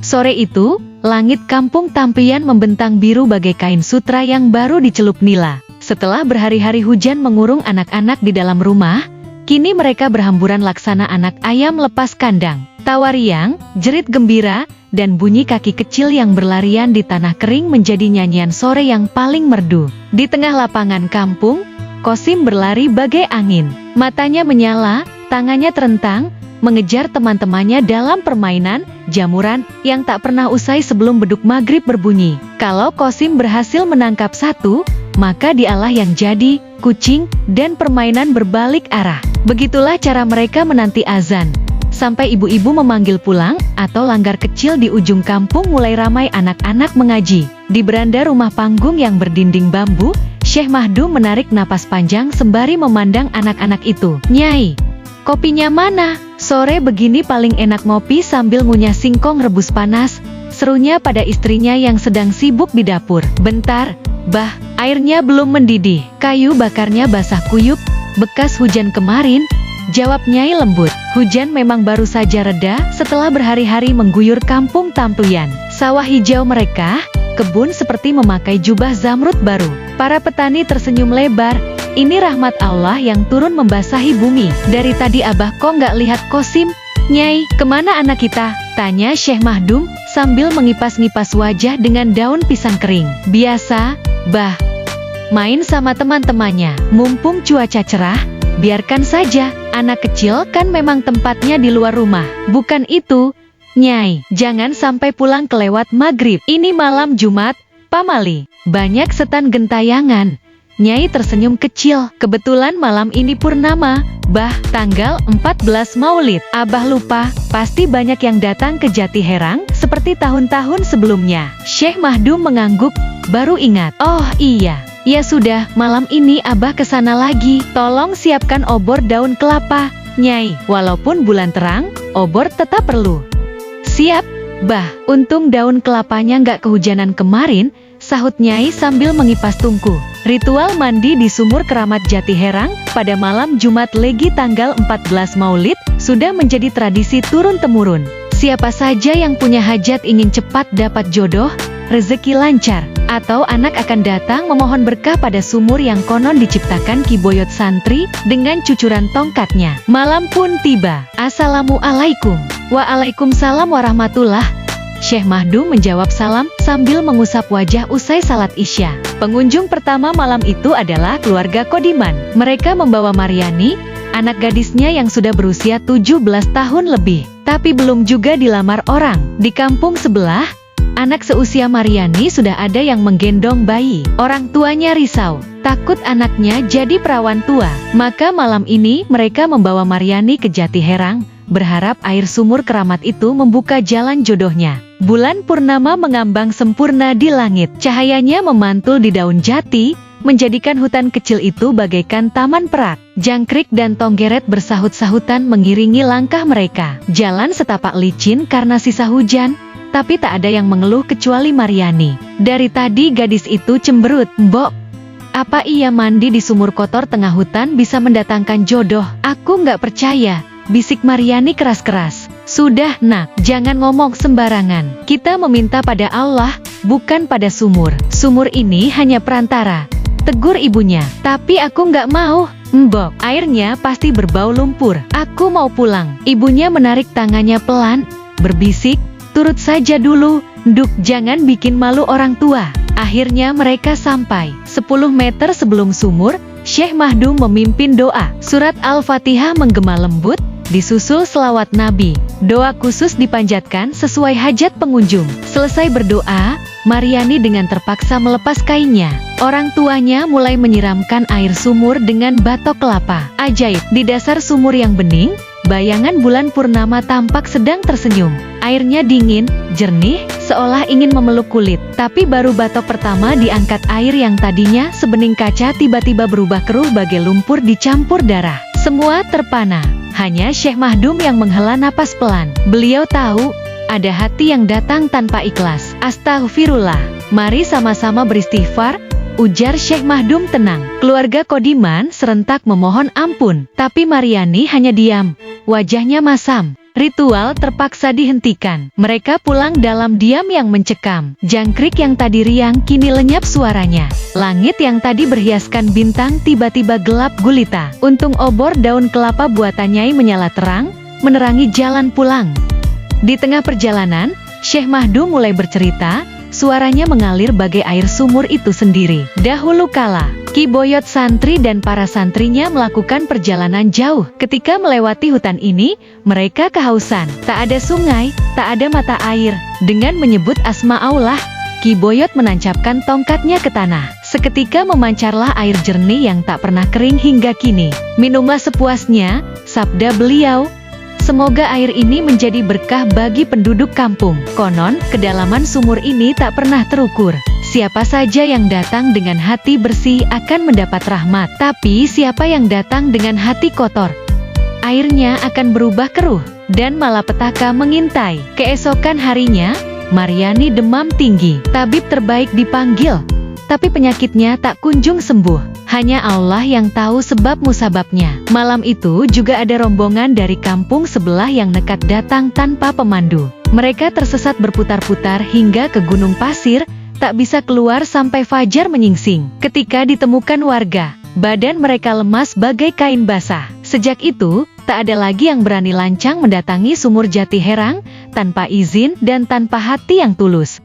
Sore itu, langit kampung Tampian membentang biru bagai kain sutra yang baru dicelup nila. Setelah berhari-hari hujan mengurung anak-anak di dalam rumah, kini mereka berhamburan laksana anak ayam lepas kandang. Tawa riang, jerit gembira, dan bunyi kaki kecil yang berlarian di tanah kering menjadi nyanyian sore yang paling merdu. Di tengah lapangan kampung, Kosim berlari bagai angin. Matanya menyala, tangannya terentang, mengejar teman-temannya dalam permainan jamuran yang tak pernah usai sebelum beduk maghrib berbunyi. Kalau Kosim berhasil menangkap satu, maka dialah yang jadi kucing dan permainan berbalik arah. Begitulah cara mereka menanti azan. Sampai ibu-ibu memanggil pulang, atau langgar kecil di ujung kampung mulai ramai anak-anak mengaji. Di beranda rumah panggung yang berdinding bambu, Syekh Mahdum menarik napas panjang sembari memandang anak-anak itu. "Nyai, kopinya mana? Sore begini paling enak ngopi sambil ngunyah singkong rebus panas," serunya pada istrinya yang sedang sibuk di dapur. "Bentar, Bah, airnya belum mendidih. Kayu bakarnya basah kuyup, bekas hujan kemarin," jawab Nyai lembut. Hujan memang baru saja reda setelah berhari-hari mengguyur kampung Tampian. Sawah hijau mereka, kebun seperti memakai jubah zamrud baru. Para petani tersenyum lebar. Ini rahmat Allah yang turun membasahi bumi. "Dari tadi Abah kok nggak lihat Kosim?" "Nyai, kemana anak kita?" tanya Syekh Mahdum sambil mengipas-ngipas wajah dengan daun pisang kering. "Biasa, Bah. Main sama teman-temannya. Mumpung cuaca cerah, biarkan saja. Anak kecil kan memang tempatnya di luar rumah." "Bukan itu, Nyai. Jangan sampai pulang kelewat maghrib. Ini malam Jumat, pamali. Banyak setan gentayangan." Nyai tersenyum kecil. "Kebetulan malam ini purnama, Bah, tanggal 14 Maulid. Abah lupa, pasti banyak yang datang ke Jati Herang seperti tahun-tahun sebelumnya." Syekh Mahdum mengangguk, baru ingat. "Oh iya. Ya sudah, malam ini Abah kesana lagi. Tolong siapkan obor daun kelapa, Nyai. Walaupun bulan terang, obor tetap perlu." "Siap, Bah. Untung daun kelapanya nggak kehujanan kemarin," sahut Nyai sambil mengipas tungku. Ritual mandi di sumur keramat Jati Herang pada malam Jumat Legi tanggal 14 Maulid sudah menjadi tradisi turun-temurun. Siapa saja yang punya hajat ingin cepat dapat jodoh, rezeki lancar, atau anak akan datang memohon berkah pada sumur yang konon diciptakan Ki Boyot Santri dengan cucuran tongkatnya. Malam pun tiba. "Assalamualaikum." "Waalaikumsalam warahmatullah." Syekh Mahdum menjawab salam sambil mengusap wajah usai salat Isya. Pengunjung pertama malam itu adalah keluarga Kodiman. Mereka membawa Maryani, anak gadisnya yang sudah berusia 17 tahun lebih, tapi belum juga dilamar orang. Di kampung sebelah, anak seusia Maryani sudah ada yang menggendong bayi. Orang tuanya risau, takut anaknya jadi perawan tua. Maka malam ini mereka membawa Maryani ke Jati Herang, berharap air sumur keramat itu membuka jalan jodohnya. Bulan purnama mengambang sempurna di langit. Cahayanya memantul di daun jati, menjadikan hutan kecil itu bagaikan taman perak. Jangkrik dan tonggeret bersahut-sahutan mengiringi langkah mereka. Jalan setapak licin karena sisa hujan, tapi tak ada yang mengeluh kecuali Maryani. Dari tadi gadis itu cemberut. "Mbok, apa iya mandi di sumur kotor tengah hutan bisa mendatangkan jodoh?" "Aku nggak percaya," bisik Maryani keras-keras. "Sudah nak, jangan ngomong sembarangan. Kita meminta pada Allah, bukan pada sumur. Sumur ini hanya perantara," tegur ibunya. "Tapi aku nggak mau, Mbok. Airnya pasti berbau lumpur. Aku mau pulang." Ibunya menarik tangannya pelan, berbisik, "Turut saja dulu, Nduk, jangan bikin malu orang tua." Akhirnya mereka sampai. 10 meter sebelum sumur, Syekh Mahdum memimpin doa. Surat Al-Fatihah menggema lembut, disusul selawat Nabi. Doa khusus dipanjatkan sesuai hajat pengunjung. Selesai berdoa, Maryani dengan terpaksa melepas kainnya. Orang tuanya mulai menyiramkan air sumur dengan batok kelapa. Ajaib, di dasar sumur yang bening, bayangan bulan purnama tampak sedang tersenyum. Airnya dingin, jernih, seolah ingin memeluk kulit. Tapi baru batok pertama diangkat, air yang tadinya sebening kaca tiba-tiba berubah keruh bagai lumpur dicampur darah. Semua terpana. Hanya Syekh Mahdum yang menghela napas pelan. Beliau tahu, ada hati yang datang tanpa ikhlas. "Astaghfirullah. Mari sama-sama beristighfar," ujar Syekh Mahdum tenang. Keluarga Kodiman serentak memohon ampun, tapi Maryani hanya diam. Wajahnya masam. Ritual terpaksa dihentikan. Mereka pulang dalam diam yang mencekam. Jangkrik yang tadi riang kini lenyap suaranya. Langit yang tadi berhiaskan bintang tiba-tiba gelap gulita. Untung obor daun kelapa buatan Nyai menyala terang, menerangi jalan pulang. Di tengah perjalanan, Syekh Mahdu mulai bercerita, suaranya mengalir bagai air sumur itu sendiri. Dahulu kala, Ki Boyot santri dan para santrinya melakukan perjalanan jauh. Ketika melewati hutan ini, mereka kehausan. Tak ada sungai, tak ada mata air. Dengan menyebut asma Allah, Ki Boyot menancapkan tongkatnya ke tanah. Seketika memancarlah air jernih yang tak pernah kering hingga kini. Minumlah sepuasnya, sabda beliau. Semoga air ini menjadi berkah bagi penduduk kampung. Konon, kedalaman sumur ini tak pernah terukur. Siapa saja yang datang dengan hati bersih akan mendapat rahmat. Tapi siapa yang datang dengan hati kotor, airnya akan berubah keruh dan malapetaka mengintai. Keesokan harinya, Maryani demam tinggi. Tabib terbaik dipanggil, tapi penyakitnya tak kunjung sembuh. Hanya Allah yang tahu sebab musababnya. Malam itu juga ada rombongan dari kampung sebelah yang nekat datang tanpa pemandu. Mereka tersesat berputar-putar hingga ke gunung pasir, tak bisa keluar sampai fajar menyingsing. Ketika ditemukan warga, badan mereka lemas bagai kain basah. Sejak itu, tak ada lagi yang berani lancang mendatangi sumur Jati Herang tanpa izin dan tanpa hati yang tulus.